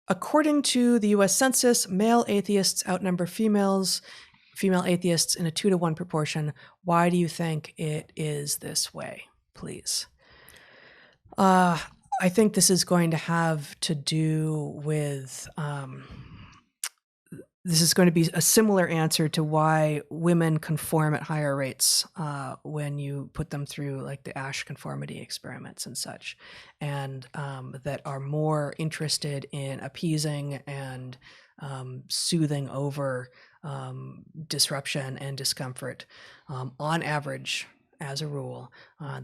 According to the U.S. Census, male atheists outnumber female atheists in a 2-to-1 proportion. Why do you think it is this way, please? I think this is going to have to do with, this is going to be a similar answer to why women conform at higher rates when you put them through like the Asch conformity experiments and such, and that are more interested in appeasing and soothing over disruption and discomfort on average, as a rule,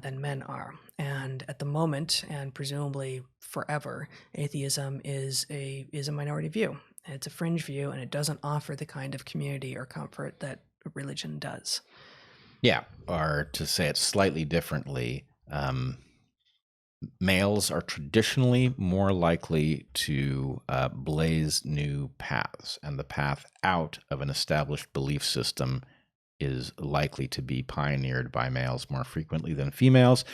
than men are. And at the moment, and presumably forever, atheism is a minority view. It's a fringe view, and it doesn't offer the kind of community or comfort that religion does. Yeah, or to say it slightly differently, males are traditionally more likely to blaze new paths, and the path out of an established belief system is likely to be pioneered by males more frequently than females.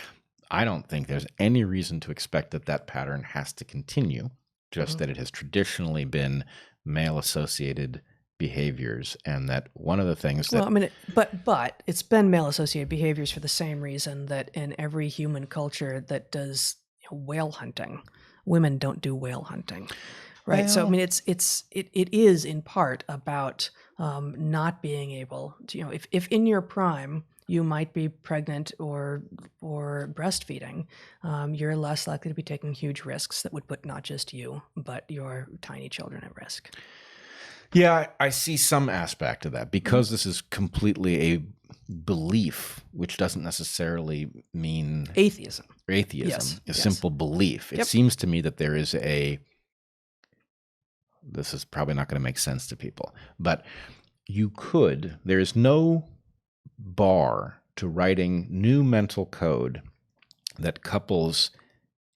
I don't think there's any reason to expect that that pattern has to continue, just that it has traditionally been male-associated behaviors, and that one of the things that... Well, I mean, but it's been male-associated behaviors for the same reason that in every human culture that does whale hunting, women don't do whale hunting, right? Well, so I mean, it is in part about not being able to, if in your prime you might be pregnant or breastfeeding, you're less likely to be taking huge risks that would put not just you, but your tiny children at risk. Yeah, I see some aspect of that, because this is completely a belief, which doesn't necessarily mean atheism. Yes, simple belief. It seems to me that there is this is probably not going to make sense to people, but there is no bar to writing new mental code that couples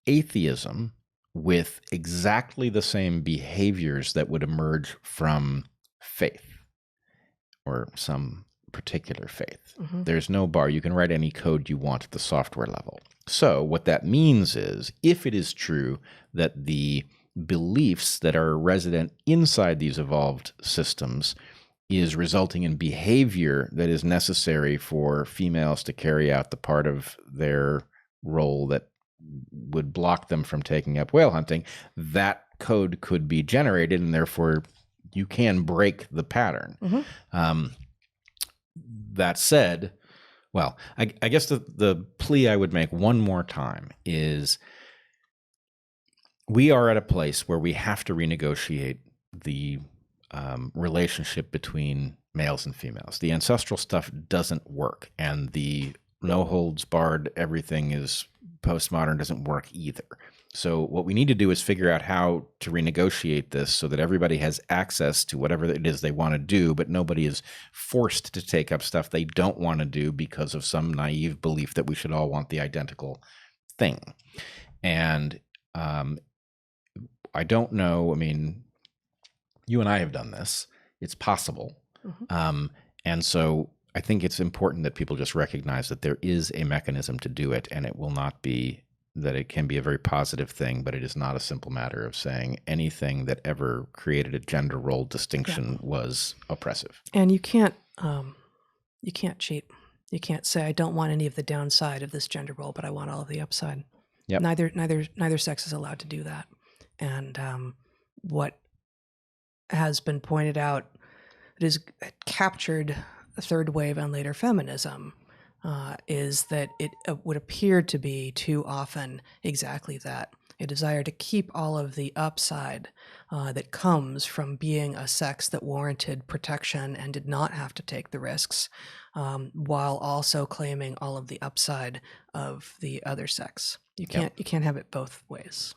atheism with exactly the same behaviors that would emerge from faith or some particular faith. There's no bar. You can write any code you want at the software level. So what that means is, if it is true that the beliefs that are resident inside these evolved systems is resulting in behavior that is necessary for females to carry out the part of their role that would block them from taking up whale hunting, that code could be generated, and therefore you can break the pattern. That said, well, I guess the plea I would make one more time is, we are at a place where we have to renegotiate the relationship between males and females. The ancestral stuff doesn't work, and the no holds barred, everything is postmodern doesn't work either. So what we need to do is figure out how to renegotiate this so that everybody has access to whatever it is they want to do, but nobody is forced to take up stuff they don't want to do because of some naive belief that we should all want the identical thing. And I don't know, I mean, you and I have done this. It's possible. And so I think it's important that people just recognize that there is a mechanism to do it, and it will not be that it can be a very positive thing, but it is not a simple matter of saying anything that ever created a gender role distinction was oppressive. And you can't cheat. You can't say, I don't want any of the downside of this gender role, but I want all of the upside. Neither sex is allowed to do that. And what has been pointed out, it is captured the third wave and later feminism, is that it would appear to be too often exactly that, a desire to keep all of the upside that comes from being a sex that warranted protection and did not have to take the risks, while also claiming all of the upside of the other sex. You can't have it both ways.